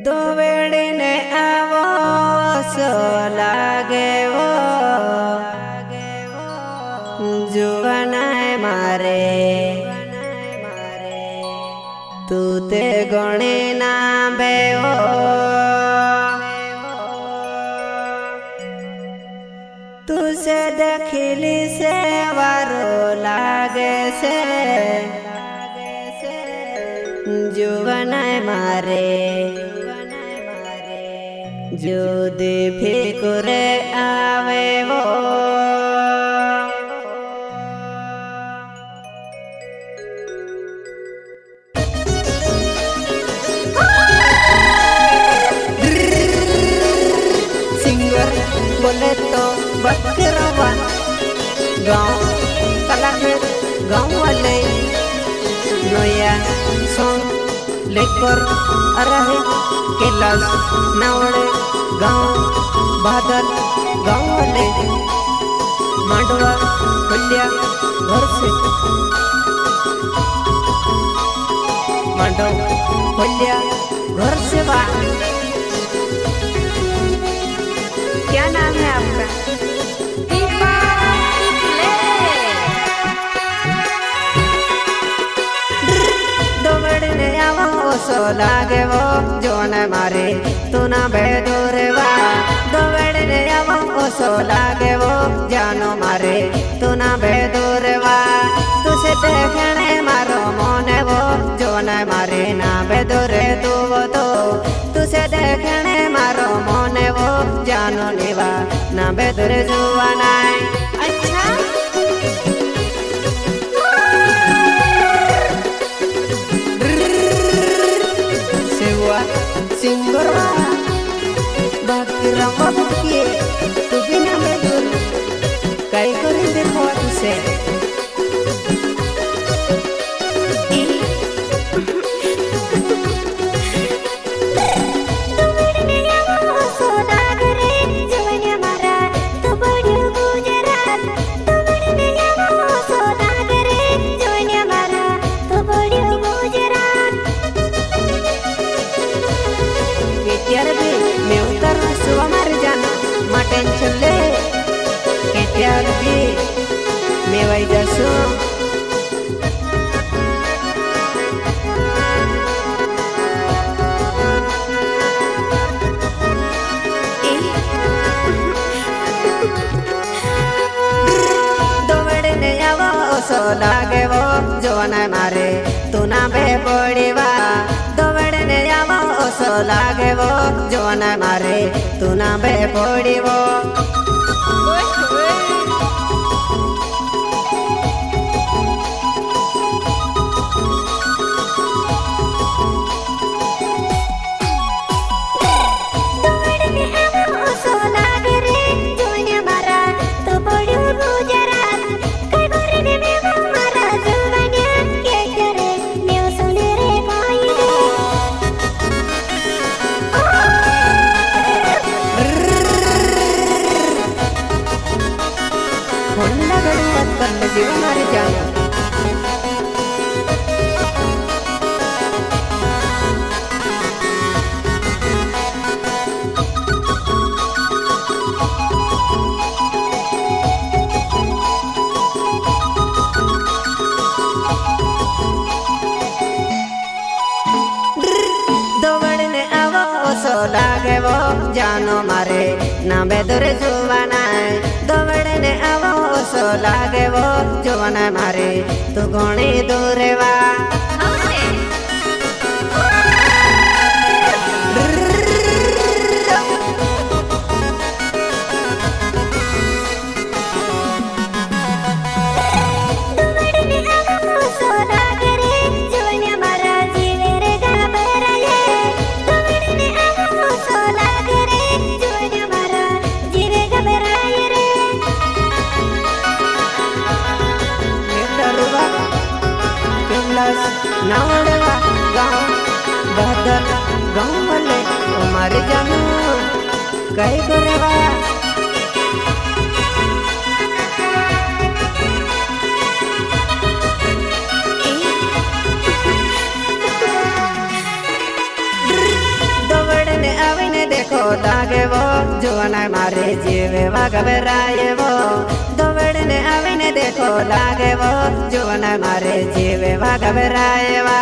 दो वेड़ी ने आवो सो लागे वो जुवनाए मारे तू ते गणे ना बेवो तू से देखिली से वारो लागे से जुवनाए मारे जो दे फिकुरे आवे वो सिंगर बोले तो बकरवा गाँव कलाकार गाँव वाले नोया सॉन्ग लेकर आ रहे कैलाश नावड़े गाँव बादल गाँव वाले मांडवा बलिया घर से मांडव बलिया घर से क्या नाम है आपका? सो लागे वो जोन मारे तू ना बेदूरवा दो वेड़ने आवो सो लागे वो जानो मारे तू ना बेदूरवा तुझे देखने मारो मोने वो जोन मारे ना बेदूरे तू वो तो तुझे देखने मारो मोने वो जानो निवा ना बेदूरे जुवाना अच्छा सिंगर बाकी रंग बुकिए तू बिना बेदूर कई करें देखो तुझे टेंशन ले केटियार भी मैं वही जसो दो बड़े ने आवो सो लागे वो जोन मारे तू ना बे पड़ीवा दो बड़े ने आवो सो लागे वो जोन मारे तू ना बे पड़ीवो जीव मारे जानो दौड़ने आवो सो लागे वो जानो मारे ना बेदूर जुवाना दौड़ने आवो सो लागे वो जोन मारे तू घणी दूरवा नावड़वा गाँव बहदर गाँव वाले हमारे जानू कई करवा लागे वो जुवन मारे जीवे घबराए वो दौड़ने आवे देखो लागे वो जुवन मारे जीवे घबराए वा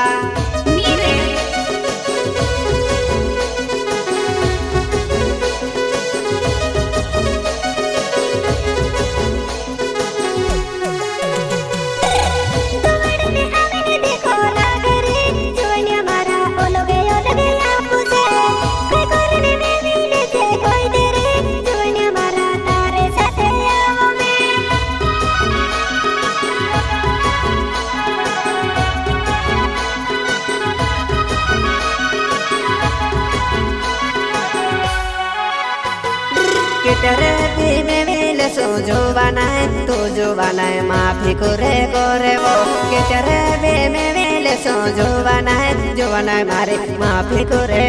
तेरे भी में मिले सो जो बनाए तू जो बनाए माफी करे वो के तेरे भी में मिले सो जो बनाए मारे माफी करे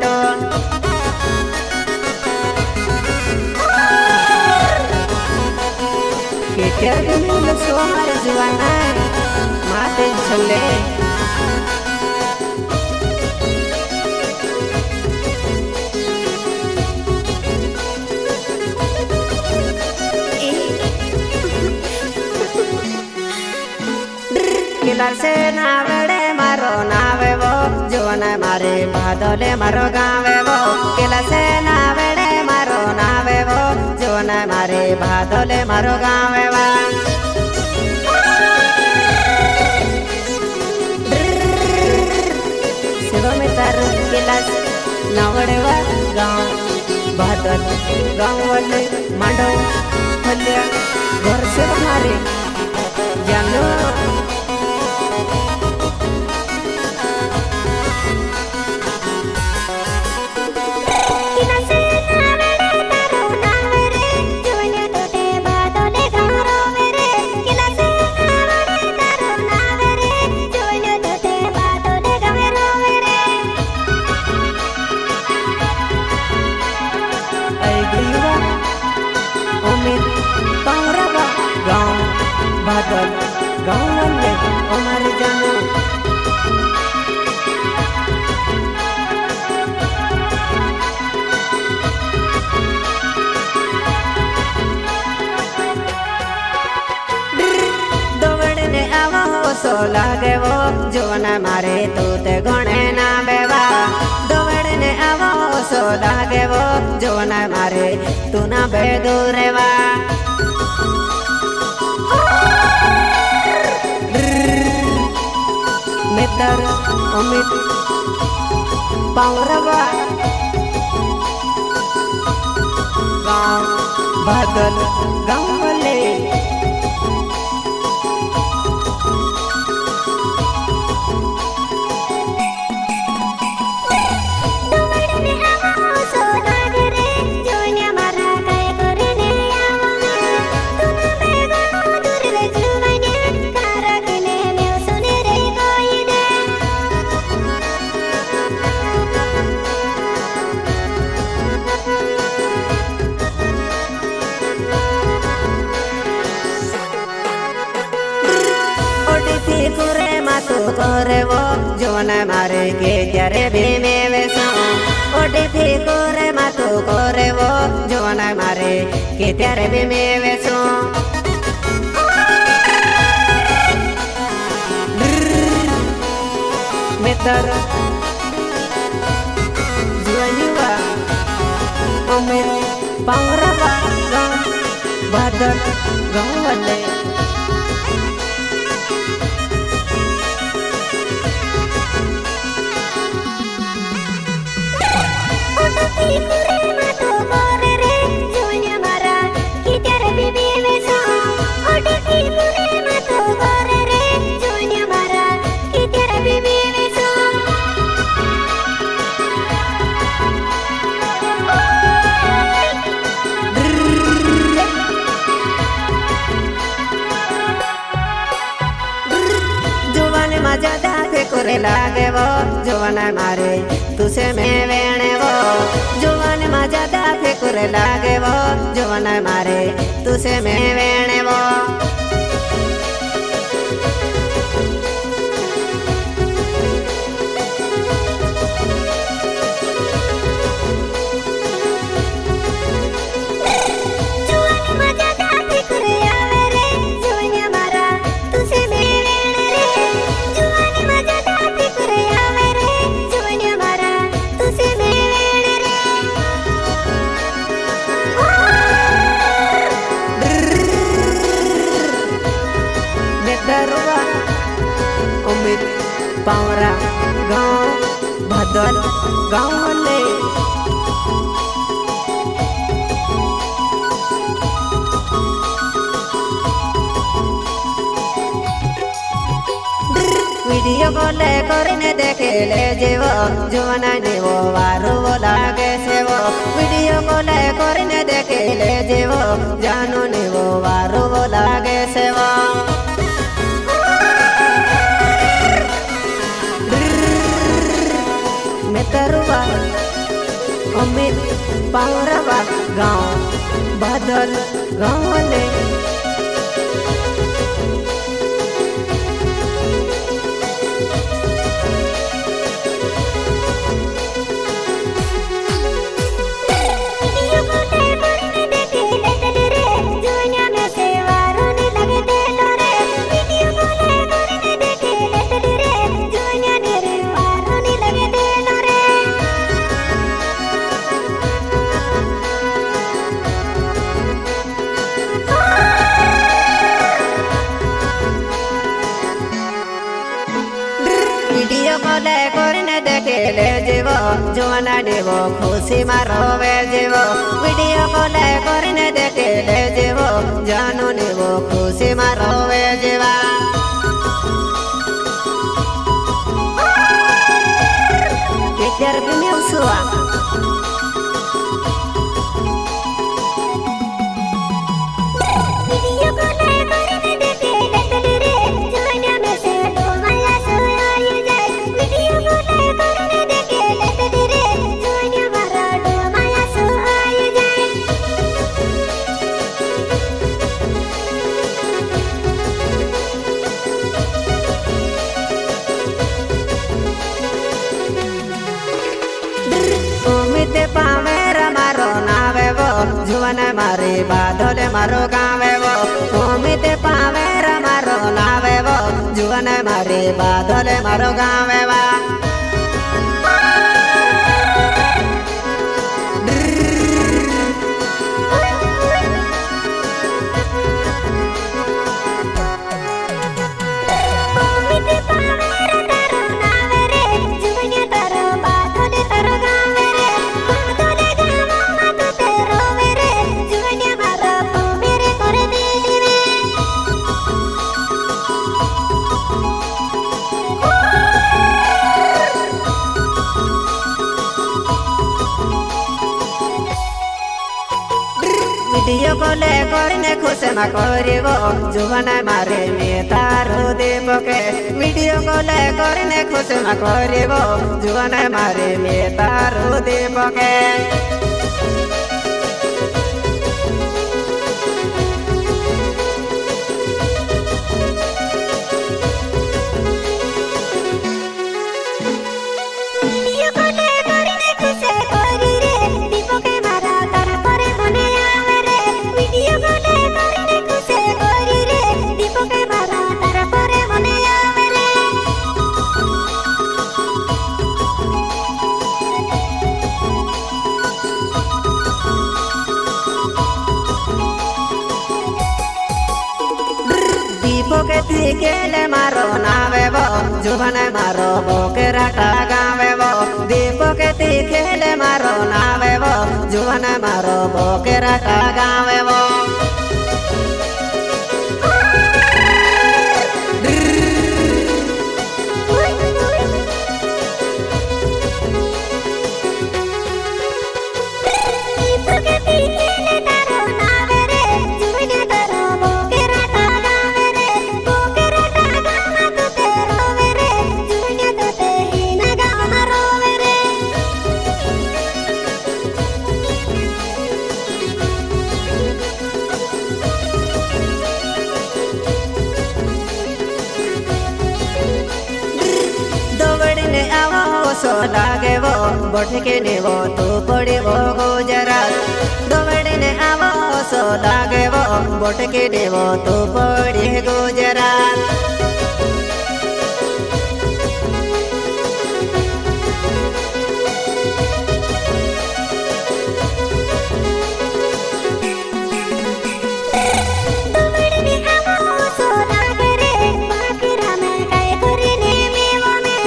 तो के तेरे भी मिले सो हमारे जुआना माते चले किलर से नावड़े मारो नावे वो जुवन मारे बादले मारो गावे वो किलर से नावड़े मारो नावे वो जुवन मारे बादले मारो गावे वा शिव में तार किलर नावड़े वा गाँव बादल गाँव वाले मांडो फलिया घर से हमारे जानो बादल गाँव वाले हमारे जानो दौड़ने आवा सो लागे वो जुवन मारे तू ते गणे ना बेवा दौड़ने आवा सो लागे वो जुवन मारे तू ना बेदूरे वा मेतर अमित पावरवा गाँव बादल गाँव वाले तू करे वो जुवन मारे के तेरे भी में वेसो ओटीपी करे तू करे वो जुवन मारे के तेरे भी में वेसो मेतर जुआनिवा अमित पावरवा गाँव बादल गाँव वाले करे लागे वो जुवन मारे तुसे में वेणे वो जुवन मजा दाफे करे लागे वो जुवन मारे तुसे में वेणे वो पावरा गाँव भदल गाँव ले वीडियो कॉल करने देखे ले जेवो जुवना नेवो वारो वो लागे से वो वीडियो कॉल करने देखे ले जेवो जानो नेवो वारो वो लागे से वो मितरुवा अमित पावरवा गाँव बादल गाँव ले वीडियो कॉल करने देखे ले जेवो जुवना नेवो खुशी मारो वे जेवो वीडियो कॉल करने देखे ले जेवो जानो नेवो खुशी मारो वे जेवा केकर बिने उसुआ वीडियो कॉल करने देखे ले रे जुवना में से दो माया सोया जाए वीडियो कॉल करने देखे ले रे जुवना मारा दो माया सोया जाए उम्मीद पावेरा मारो नावे वो जुवन मारे बादल मारो गावे वो उम्मीद पावेरा मारो नावे वो जुवन मारे बादल मारो गावे वा वीडियो कॉल करने खुश न करिवो जुवन मारे में तारो देव के वीडियो कॉल करने खुश न करिवो जुवन मारे में तारो देव के केले मारो नावे वो जुवन मारो बोकेरा गावे वो दीपो के खेले मारो नावे वो जुवन मारो बोकेरा गावे वो सो लागे वो बोठ के ने वो तो पड़े वो गुजरात दौड़े ने आवो सो लागे वो बोठ के ने वो तो पड़े गुजरात दौड़े ने आवो सो लागे रे बाकी राम काय करे ने में वो में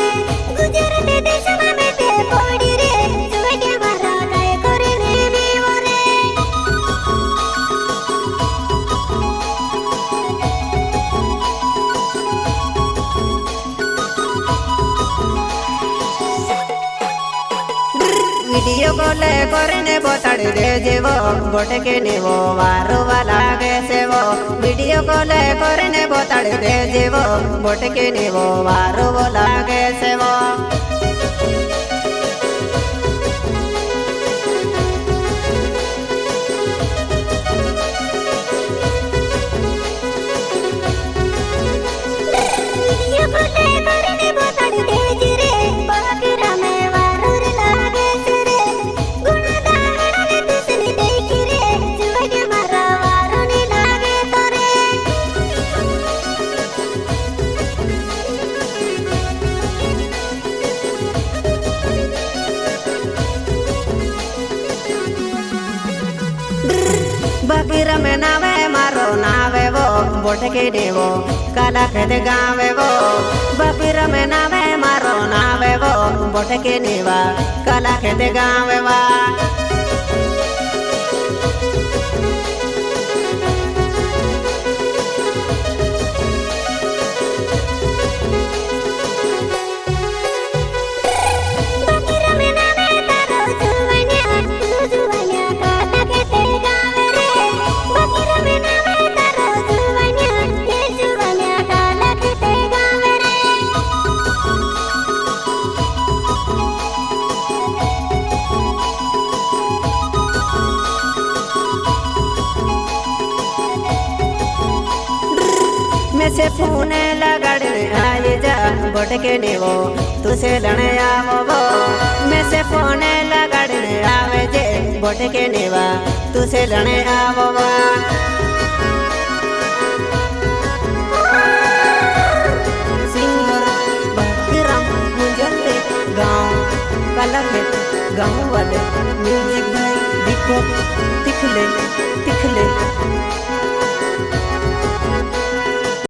કોલે કરીને બોતાડી દેજે વો બોટકે નેવો વારવા લાગે છે વો વિડિયો કોલે કરીને બોતાડી દેજે વો બોટકે નેવો વારવો લાગે છે વો बकीर में नावे मारो नावे वो बोटके देवो काला खेत गावे वो बकीर में नावे मारो नावे वो बोटके नेवा काला खेत गावे वा से फोन लगाड़े आए जा बोटके नेवो तुसे लने आवो वो मैं से फोन लगाड़े आवे जे बोटके नेवा तुसे लने आवो वो सिंगर बकरम मुंजले गांव कलक गांव वाले म्यूजिक भाई दिखो तिखले